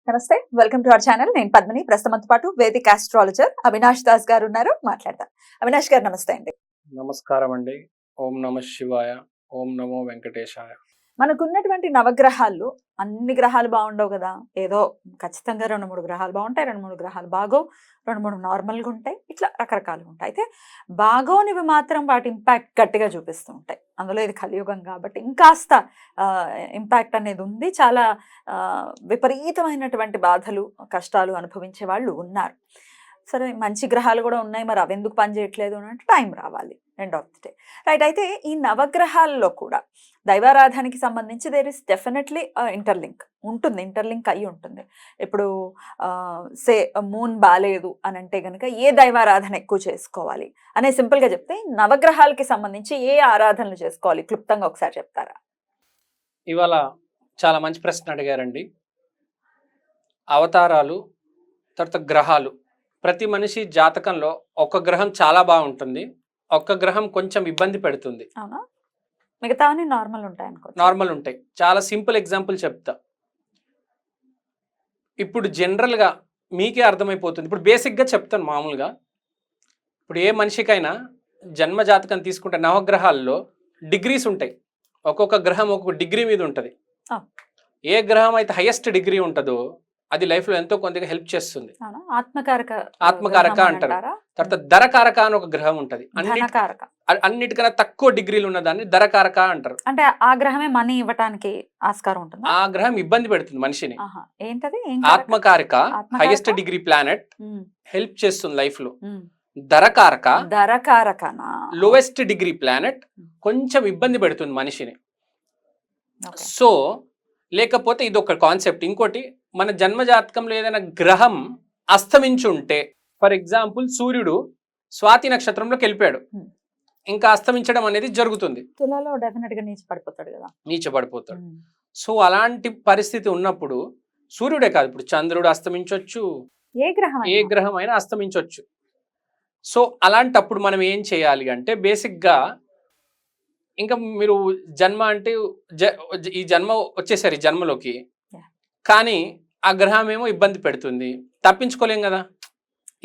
నమస్తే, welcome to our channel. నేను పద్మిని. ప్రస్తుతంతో పాటు వేదిక ఆస్ట్రాలజర్ అవినాష్ దాస్ గారు ఉన్నారు. మాట్లాడదాం. అవినాష్ గారు నమస్తే అండి. నమస్కారం అండి. ఓం నమ శివాయ. ఓం నమో వెంకటేశాయ. మనకున్నటువంటి నవగ్రహాల్లో అన్ని గ్రహాలు బాగుండవు కదా. ఏదో ఖచ్చితంగా 2-3 గ్రహాలు బాగుంటాయి, 2-3 గ్రహాలు బాగోవు, 2-3 నార్మల్గా ఉంటాయి, ఇట్లా రకరకాలుగా ఉంటాయి. అయితే బాగోనివి మాత్రం వాటి ఇంపాక్ట్ గట్టిగా చూపిస్తూ ఉంటాయి. అందులో ఇది కలియుగం కాబట్టి ఇంకాస్త ఇంపాక్ట్ అనేది ఉంది. చాలా విపరీతమైనటువంటి బాధలు, కష్టాలు అనుభవించే వాళ్ళు ఉన్నారు. సరే, మంచి గ్రహాలు కూడా ఉన్నాయి, మరి అవి ఎందుకు పనిచేయట్లేదు అని అంటే టైం రావాలి, end of the day, right. అయితే ఈ నవగ్రహాల్లో కూడా దైవారాధనకి సంబంధించి దేర్ ఇస్ డెఫినెట్లీ ఇంటర్లింక్ అయి ఉంటుంది. ఇప్పుడు సే మూన్ బాలేదు అని అంటే కనుక ఏ దైవారాధన ఎక్కువ చేసుకోవాలి అనే సింపుల్గా చెప్తే, నవగ్రహాలకి సంబంధించి ఏ ఆరాధనలు చేసుకోవాలి క్లుప్తంగా ఒకసారి చెప్తారా? ఇవాళ చాలా మంచి ప్రశ్న అడిగారండి. అవతారాలు, తర్వాత గ్రహాలు, ప్రతి మనిషి జాతకంలో ఒక గ్రహం చాలా బాగుంటుంది, ఒక్క గ్రహం కొంచెం ఇబ్బంది పెడుతుంది. అవునా? మిగతావన్నీ నార్మల్ ఉంటాయి అనుకో. నార్మల్ ఉంటాయి. చాలా సింపుల్ ఎగ్జాంపుల్ చెప్తా. ఇప్పుడు జనరల్గా మీకే అర్థమైపోతుంది. ఇప్పుడు బేసిక్గా చెప్తాను మామూలుగా. ఇప్పుడు ఏ మనిషికైనా జన్మ జాతకం తీసుకుంటే నవగ్రహాల్లో డిగ్రీస్ ఉంటాయి. ఒక్కొక్క గ్రహం ఒక్కొక్క డిగ్రీ మీద ఉంటుంది. ఏ గ్రహం అయితే హైయెస్ట్ డిగ్రీ ఉంటుందో అది లైఫ్లో ఎంతో కొంతగా హెల్ప్ చేస్తుంది. ఆత్మకారక అంటారు. తర్వాత ధరకారక అని ఒక గ్రహం ఉంటుంది. అన్నిటికన్నా తక్కువ డిగ్రీలు ఉన్న దాన్ని ధరకారక అంటారు. అంటే ఆ గ్రహమే మనీ ఇవ్వడానికి ఆస్కారం ఉంటుంది. ఆ గ్రహం ఇబ్బంది పెడుతుంది మనిషిని. ఏంటది? ఆత్మకారక హైయెస్ట్ డిగ్రీ ప్లానెట్ హెల్ప్ చేస్తుంది లైఫ్ లో. ధరకారక లోయెస్ట్ డిగ్రీ ప్లానెట్ కొంచెం ఇబ్బంది పెడుతుంది మనిషిని. సో లేకపోతే ఇది ఒక కాన్సెప్ట్. ఇంకోటి, మన జన్మజాతకంలో ఏదైనా గ్రహం అస్తమించుంటే, ఫర్ ఎగ్జాంపుల్ సూర్యుడు స్వాతి నక్షత్రంలోకి వెళ్ళిపోయాడు, ఇంకా అస్తమించడం అనేది జరుగుతుంది. తులాలో డెఫినెట్ గా నీచపడిపోతాడు. సో అలాంటి పరిస్థితి ఉన్నప్పుడు సూర్యుడే కాదు, ఇప్పుడు చంద్రుడు అస్తమించవచ్చు, ఏ గ్రహం అయినా అస్తమించవచ్చు. సో అలాంటప్పుడు మనం ఏం చేయాలి అంటే, బేసిక్గా ఇంకా మీరు జన్మ అంటే ఈ జన్మ వచ్చేసరి జన్మలోకి, కానీ ఆ గ్రహం ఏమో ఇబ్బంది పెడుతుంది, తప్పించుకోలేం కదా.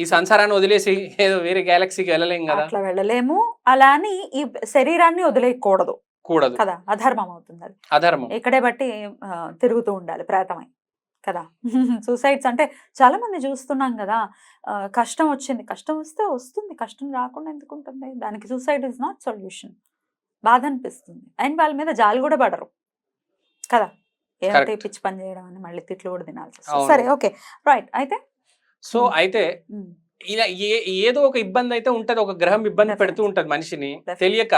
ఈ సంసారాన్ని వదిలేసి ఏదో వేరే గ్యాలక్సీకి వెళ్ళలేం కదా. అట్లా వెళ్ళలేము. అలా అని ఈ శరీరాన్ని వదిలేయకూడదు కదా, అధర్మం అవుతుంది. అది అధర్మం. ఇక్కడే బట్టి తిరుగుతూ ఉండాలి ప్రేతమై కదా. సూసైడ్స్ అంటే చాలా మంది చూస్తున్నాం కదా. కష్టం వచ్చింది, కష్టం వస్తే వస్తుంది, కష్టం రాకుండా ఎందుకు ఉంటుంది? దానికి సూసైడ్ ఇస్ నాట్ సొల్యూషన్. బాధ అనిపిస్తుంది, అండ్ వాళ్ళ మీద జాలి కూడా పడరు కదా. ఏమంటే పిచ్చి పని చేయడం అని మళ్ళీ తిట్లు కూడా తినాల్సి వస్తుంది. సరే, ఓకే, రైట్. అయితే ఇలా ఏదో ఒక ఇబ్బంది అయితే ఉంటది. ఒక గ్రహం ఇబ్బంది పెడుతూ ఉంటది మనిషిని తెలియక.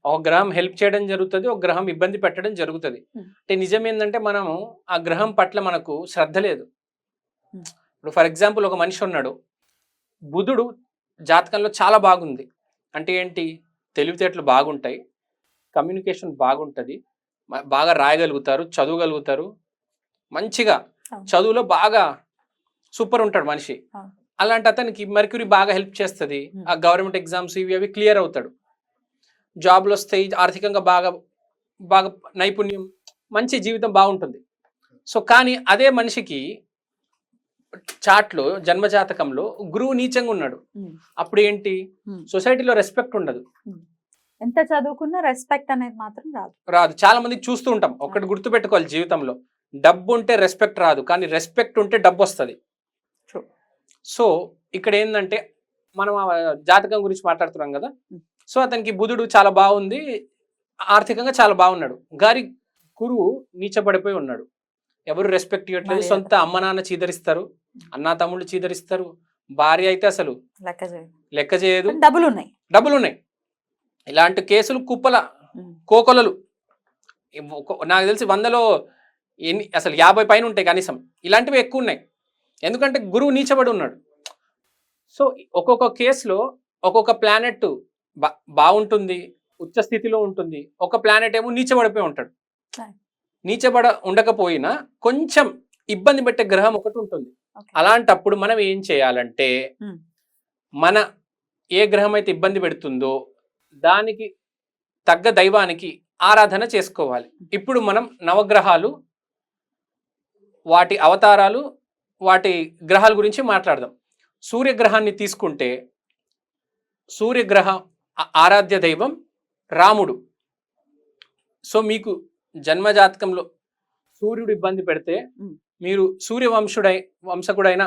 ఒక గ్రహం హెల్ప్ చేయడం జరుగుతుంది, ఒక గ్రహం ఇబ్బంది పెట్టడం జరుగుతుంది. అంటే నిజం ఏంటంటే, మనము ఆ గ్రహం పట్ల మనకు శ్రద్ధ లేదు. ఇప్పుడు ఫర్ ఎగ్జాంపుల్ ఒక మనిషి ఉన్నాడు, బుధుడు జాతకంలో చాలా బాగుంది అంటే ఏంటి? తెలివితేటలు బాగుంటాయి, కమ్యూనికేషన్ బాగుంటుంది, బాగా రాయగలుగుతారు, చదవగలుగుతారు, మంచిగా చదువులో బాగా సూపర్ ఉంటాడు మనిషి. అలాంటి అతనికి మెర్క్యూరీ బాగా హెల్ప్ చేస్తుంది. ఆ గవర్నమెంట్ ఎగ్జామ్స్ ఇవి అవి క్లియర్ అవుతాడు, జాబ్లు వస్తాయి, ఆర్థికంగా బాగా బాగా నైపుణ్యం, మంచి జీవితం బాగుంటుంది. సో కానీ అదే మనిషికి చాట్లో జన్మజాతకంలో గురువు నీచంగా ఉన్నాడు, అప్పుడు ఏంటి? సొసైటీలో రెస్పెక్ట్ ఉండదు. ఎంత చదువుకున్నా రెస్పెక్ట్ అనేది మాత్రం రాదు. చాలా మందికి చూస్తూ ఉంటాం. ఒకటి గుర్తు పెట్టుకోవాలి జీవితంలో, డబ్బు ఉంటే రెస్పెక్ట్ రాదు, కానీ రెస్పెక్ట్ ఉంటే డబ్బు వస్తుంది. సో ఇక్కడ ఏంటంటే, మనం జాతకం గురించి మాట్లాడుతున్నాం కదా. సో అతనికి బుధుడు చాలా బాగుంది, ఆర్థికంగా చాలా బాగున్నాడు, గారి గురువు నీచపడిపోయి ఉన్నాడు, ఎవరు రెస్పెక్ట్ ఇవ్వట్లేదు. సొంత అమ్మ నాన్న చీదరిస్తారు, అన్నా తమ్ముళ్ళు చీదరిస్తారు, భార్య అయితే అసలు లెక్క చేయదు, డబ్బులు ఉన్నాయి. ఇలాంటి కేసులు కుప్పల కోకొలలు. నాకు తెలిసి 100లో అసలు 50 పైన ఉంటాయి కనీసం. ఇలాంటివి ఎక్కువ ఉన్నాయి, ఎందుకంటే గురువు నీచబడి ఉన్నాడు. సో ఒక్కొక్క కేసులో ఒక్కొక్క ప్లానెట్ బాగుంటుంది, ఉచ్చ స్థితిలో ఉంటుంది, ఒక ప్లానెట్ ఏమో నీచబడిపోయి ఉంటాడు. ఉండకపోయినా కొంచెం ఇబ్బంది పెట్టే గ్రహం ఒకటి ఉంటుంది. అలాంటప్పుడు మనం ఏం చేయాలంటే, మన ఏ గ్రహం అయితే ఇబ్బంది పెడుతుందో దానికి తగ్గ దైవానికి ఆరాధన చేసుకోవాలి. ఇప్పుడు మనం నవగ్రహాలు వాటి అవతారాలు, వాటి గ్రహాల గురించి మాట్లాడదాం. సూర్యగ్రహాన్ని తీసుకుంటే సూర్యగ్రహ ఆరాధ్య దైవం రాముడు. సో మీకు జన్మజాతకంలో సూర్యుడు ఇబ్బంది పెడితే మీరు వంశకుడైన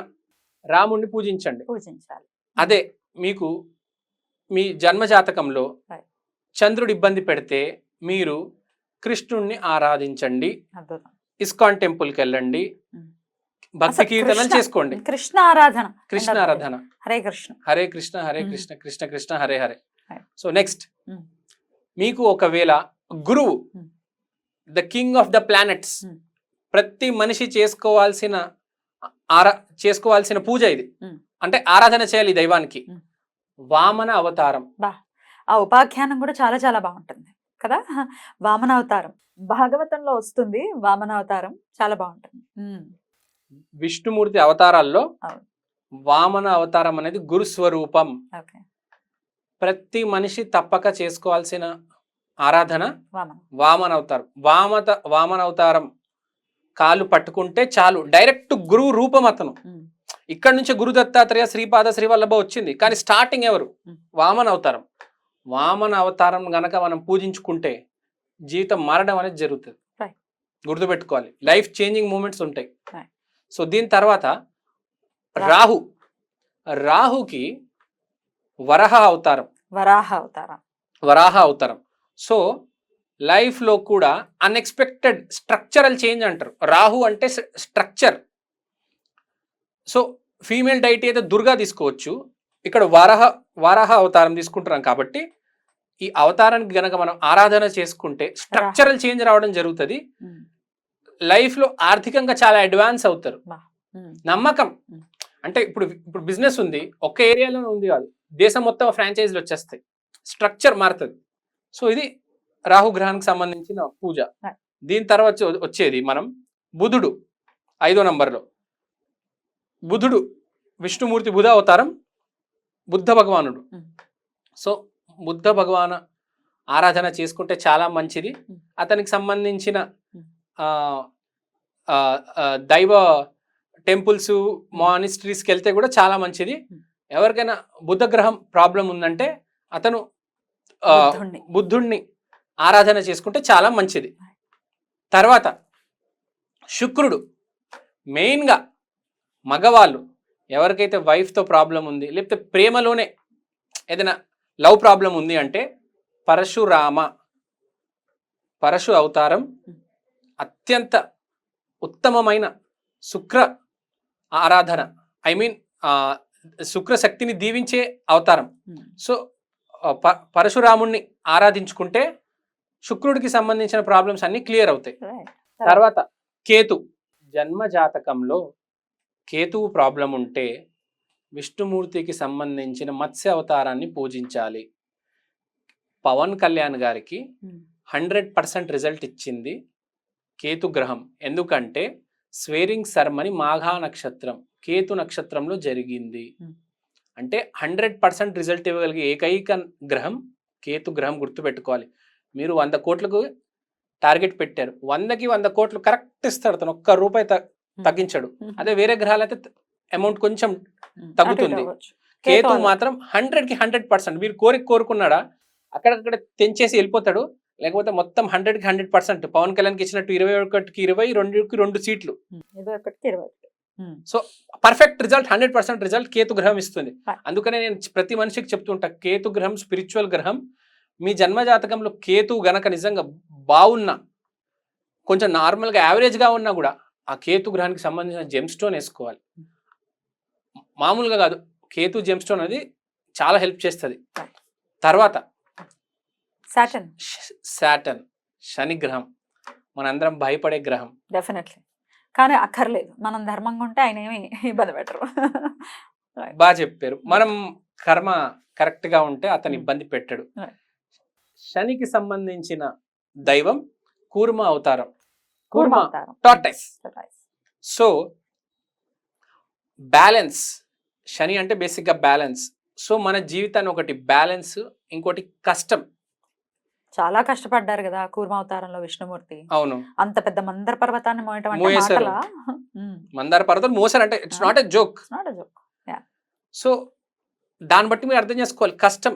రాముడిని పూజించండి. అదే మీకు మీ జన్మజాతకంలో చంద్రుడు ఇబ్బంది పెడితే మీరు కృష్ణుణ్ణి ఆరాధించండి. ఇస్కాన్ టెంపుల్కి వెళ్ళండి, భక్తి కీర్తనలు చేసుకోండి. కృష్ణ ఆరాధన, హరే కృష్ణ హరే కృష్ణ హరే కృష్ణ కృష్ణ కృష్ణ హరే హరే. సో నెక్స్ట్ మీకు ఒకవేళ గురువు the king of the planets, ప్రతి మనిషి చేసుకోవాల్సిన పూజ ఇది. అంటే ఆరాధన చేయాలి దైవానికి. వామన అవతారం. ఆ ఉపాఖ్యానం కూడా చాలా చాలా బాగుంటుంది కదా. వామన అవతారం భాగవతంలో వస్తుంది. వామన అవతారం చాలా బాగుంటుంది. విష్ణుమూర్తి అవతారాల్లో వామన అవతారం అనేది గురుస్వరూపం. ప్రతి మనిషి తప్పక చేసుకోవాల్సిన ఆరాధన వామన అవతారం. వామన అవతారం కాళ్ళు పట్టుకుంటే చాలు, డైరెక్ట్ గురువు రూపం అతను. ఇక్కడ నుంచి గురు దత్తాత్రేయ, శ్రీపాద, శ్రీవల్లభ వచ్చింది, కానీ స్టార్టింగ్ ఎవరు? వామన అవతారం. వామన అవతారం గనక మనం పూజించుకుంటే జీవితం మారడం అనేది జరుగుతుంది. గుర్తుపెట్టుకోవాలి, లైఫ్ చేంజింగ్ మూమెంట్స్ ఉంటాయి. సో దీని తర్వాత రాహుకి వరాహ అవతారం. సో లైఫ్ లో కూడా అన్ఎక్స్పెక్టెడ్ స్ట్రక్చరల్ చేంజ్ అంటారు. రాహు అంటే స్ట్రక్చర్. సో ఫీమేల్ డైటీ అయితే దుర్గా తీసుకోవచ్చు, ఇక్కడ వరాహ అవతారం తీసుకుంటున్నాం కాబట్టి ఈ అవతారానికి గనక మనం ఆరాధన చేసుకుంటే స్ట్రక్చరల్ చేంజ్ రావడం జరుగుతుంది. లైఫ్ లో ఆర్థికంగా చాలా అడ్వాన్స్ అవుతారు. నమ్మకం అంటే ఇప్పుడు బిజినెస్ ఉంది, ఒక్క ఏరియాలోనే ఉంది కాదు, దేశం మొత్తం ఫ్రాంచైజీలు వచ్చేస్తాయి, స్ట్రక్చర్ మారుతుంది. సో ఇది రాహుగ్రహానికి సంబంధించిన పూజ. దీని తర్వాత వచ్చేది మనం బుధుడు 5వ నంబర్లో. బుధుడు విష్ణుమూర్తి, బుధ అవతారం, బుద్ధ భగవానుడు. సో బుద్ధ భగవాన్ ఆరాధన చేసుకుంటే చాలా మంచిది. అతనికి సంబంధించిన దైవ టెంపుల్స్, మానిస్ట్రీస్కి వెళ్తే కూడా చాలా మంచిది. ఎవరికైనా బుద్ధ గ్రహం ప్రాబ్లం ఉందంటే అతను బుద్ధుణ్ణి ఆరాధన చేసుకుంటే చాలా మంచిది. తర్వాత శుక్రుడు, మెయిన్గా మగవాళ్ళు ఎవరికైతే వైఫ్తో ప్రాబ్లం ఉంది, లేకపోతే ప్రేమలోనే ఏదైనా లవ్ ప్రాబ్లం ఉంది అంటే పరశు అవతారం అత్యంత ఉత్తమమైన శుక్ర ఆరాధన, శుక్ర శక్తిని దీవించే అవతారం. సో పరశురాముణ్ణి ఆరాధించుకుంటే శుక్రుడికి సంబంధించిన ప్రాబ్లమ్స్ అన్ని క్లియర్ అవుతాయి. తర్వాత కేతు, జన్మ జాతకంలో కేతువు ప్రాబ్లం ఉంటే విష్ణుమూర్తికి సంబంధించిన మత్స్య అవతారాన్ని పూజించాలి. పవన్ కళ్యాణ్ గారికి 100% రిజల్ట్ ఇచ్చింది కేతు గ్రహం. ఎందుకంటే స్వేరింగ్ సెరమనీ మాఘా నక్షత్రం, కేతు నక్షత్రంలో జరిగింది. అంటే 100% రిజల్ట్ ఇవ్వగలిగే ఏకైక గ్రహం కేతు గ్రహం. గుర్తుపెట్టుకోవాలి. మీరు 100 కోట్లకు టార్గెట్ పెట్టారు, 100కి 100 కోట్లు కరెక్ట్ ఇస్తాడు, తను ఒక్క రూపాయి తగ్గించాడు. అదే వేరే గ్రహాలైతే అమౌంట్ కొంచెం తగ్గుతుంది. కేతు మాత్రం 100కి 100%. మీరు కోరుకున్నాడా అక్కడక్కడ తెంచేసి వెళ్ళిపోతాడు, లేకపోతే మొత్తం 100కి 100%. పవన్ కళ్యాణ్కి ఇచ్చినట్టు 21కి 20, 2కి 2 సీట్లు. So perfect result, 100% result Ketu గ్రహం ఇస్తుంది. అందుకనే నేను ప్రతి మనిషికి చెప్తుంటా, కేతు గ్రహం స్పిరిచువల్ గ్రహం. మీ జన్మజాతకంలో కేతు గనక నిజంగా బాగున్నా, కొంచెం నార్మల్గా యావరేజ్గా ఉన్నా కూడా ఆ కేతు గ్రహానికి సంబంధించిన జెమ్ స్టోన్ వేసుకోవాలి. మామూలుగా కాదు, కేతు జెమ్ స్టోన్ అనేది చాలా హెల్ప్ చేస్తుంది. తర్వాత సాటర్న్, శని గ్రహం, మనందరం భయపడే గ్రహం. డెఫినెట్లీ, కానీ అక్కర్లేదు, మనం ధర్మంగా ఉంటే ఆయన ఏమి ఇబ్బంది పెట్టరు. బాగా చెప్పారు. మనం కర్మ కరెక్ట్ గా ఉంటే అతను ఇబ్బంది పెట్టడు. శనికి సంబంధించిన దైవం కూర్మ అవతారం, టార్టైస్. సో బ్యాలెన్స్, శని అంటే బేసిక్ గా బ్యాలెన్స్. సో మన జీవితాన్ని ఒకటి బ్యాలెన్స్, ఇంకోటి కష్టం. చాలా కష్టపడ్డారు కదా కూర్మావతారంలో విష్ణుమూర్తి. అవును, అంత పెద్ద మందర పర్వతాన్ని మోయటం అంటే మోయేశారు. మాటలా? మందార పర్వతం మోసారంటే it's not a joke. Not joke. So దాన్ని బట్టి మీరు అర్థం చేసుకోవాలి, కష్టం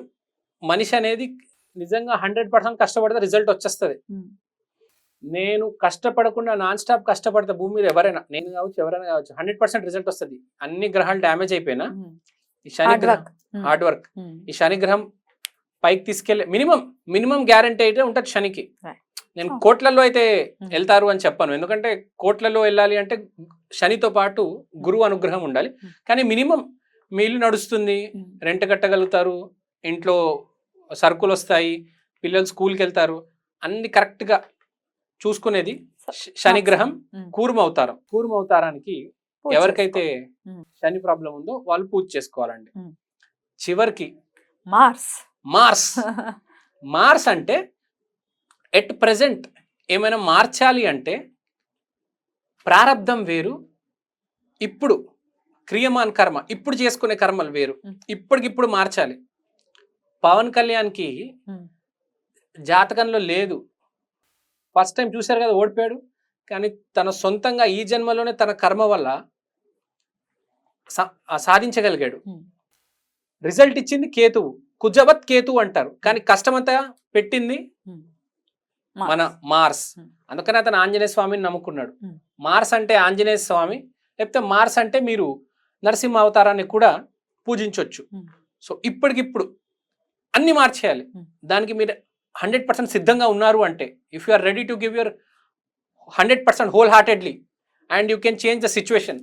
మనిషి అనేది నిజంగా 100% కష్టపడితే రిజల్ట్ వచ్చేస్తుంది. నేను కష్టపడకుండా నాన్ స్టాప్ కష్టపడితే భూమి మీద ఎవరైనా, నేను కావచ్చు ఎవరైనా కావచ్చు, 100% రిజల్ట్ వస్తుంది. అన్ని గ్రహాలు డ్యామేజ్ అయిపోయినా ఈ శని గ్రహం హార్డ్ వర్క్, ఈ శని గ్రహం పైకి తీసుకెళ్లే మినిమం గ్యారంటీ అయితే ఉంటుంది శనికి. నేను కోట్లలో అయితే వెళ్తారు అని చెప్పాను, ఎందుకంటే కోట్లలో వెళ్ళాలి అంటే శనితో పాటు గురువు అనుగ్రహం ఉండాలి. కానీ మినిమం మీ ఇల్లు నడుస్తుంది, రెంట్ కట్టగలుగుతారు, ఇంట్లో సరుకులు వస్తాయి, పిల్లలు స్కూల్కి వెళ్తారు, అన్ని కరెక్ట్ గా చూసుకునేది శని గ్రహం. కూర్మవతారానికి ఎవరికైతే శని ప్రాబ్లం ఉందో వాళ్ళు పూజ చేసుకోవాలండి. చివరికి మార్స్ అంటే ఎట్ ప్రెసెంట్ ఏమైనా మార్చాలి అంటే ప్రారబ్ధం వేరు, ఇప్పుడు క్రియమాన్ కర్మ, ఇప్పుడు చేసుకునే కర్మలు వేరు, ఇప్పటికిప్పుడు మార్చాలి. పవన్ కళ్యాణ్కి జాతకంలో లేదు, ఫస్ట్ టైం చూశారు కదా ఓడిపోయాడు, కానీ తన సొంతంగా ఈ జన్మలోనే తన కర్మ వల్ల సాధించగలిగాడు. రిజల్ట్ ఇచ్చింది కేతువు, కుజవత్ కేతువు అంటారు, కానీ కష్టమంతా పెట్టింది మన మార్స్. అందుకని అతను ఆంజనేయ స్వామిని నమ్ముకున్నాడు. మార్స్ అంటే ఆంజనేయ స్వామి, లేకపోతే మార్స్ అంటే మీరు నరసింహ అవతారాన్ని కూడా పూజించవచ్చు. సో ఇప్పటికిప్పుడు అన్ని మార్చేయాలి. దానికి మీరు 100% సిద్ధంగా ఉన్నారు అంటే, if you are ready to give your 100% whole heartedly and you can change the situation,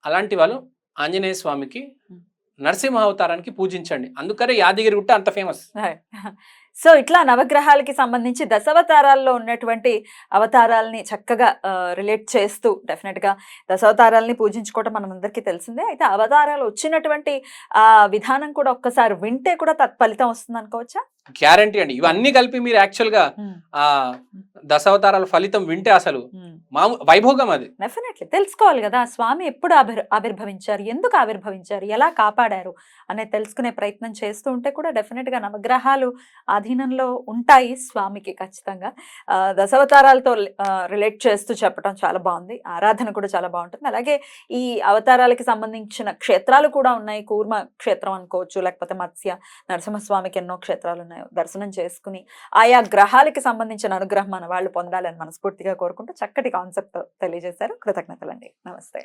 అలాంటి వాళ్ళు ఆంజనేయ స్వామికి నరసింహ అవతారానికి పూజించండి. అందుకనే యాదగిరి గుట్ట అంత ఫేమస్. సో ఇట్లా నవగ్రహాలకి సంబంధించి దశావతారాల్లో ఉన్నటువంటి అవతారాలని చక్కగా రిలేట్ చేస్తూ డెఫినెట్ గా దశావతారాలని పూజించుకోవటం మనం అందరికీ తెలిసిందే. అయితే అవతారాలు వచ్చినటువంటి విధానం కూడా ఒక్కసారి వింటే కూడా తత్ఫలితం వస్తుంది అనుకోవచ్చా? గ్యారంటీ అండి. ఇవన్నీ కలిపి మీరు యాక్చువల్ గా ఆ దశావతారాల ఫలితం వింటే అసలు వైభోగం అది. డెఫినెట్లీ తెలుసుకోవాలి కదా, స్వామి ఎప్పుడు ఆవిర్భవించారు, ఎందుకు ఆవిర్భవించారు, ఎలా కాపాడారు అనేది తెలుసుకునే ప్రయత్నం చేస్తూ ఉంటే కూడా డెఫినెట్ గా నవగ్రహాలు ఆధీనంలో ఉంటాయి స్వామికి ఖచ్చితంగా. దశావతారాలతో రిలేట్ చేస్తూ చెప్పడం చాలా బాగుంది, ఆరాధన కూడా చాలా బాగుంటుంది. అలాగే ఈ అవతారాలకి సంబంధించిన క్షేత్రాలు కూడా ఉన్నాయి, కూర్మ క్షేత్రం అనుకోవచ్చు, లేకపోతే మత్స్య నరసింహస్వామికి ఎన్నో క్షేత్రాలు ఉన్నాయి. దర్శనం చేసుకుని ఆయా గ్రహాలకి సంబంధించిన అనుగ్రహం మన వాళ్ళు పొందాలని మనస్ఫూర్తిగా కోరుకుంటూ చక్కటి కాన్సెప్ట్ తెలియజేశారు. కృతజ్ఞతలండి. నమస్తే.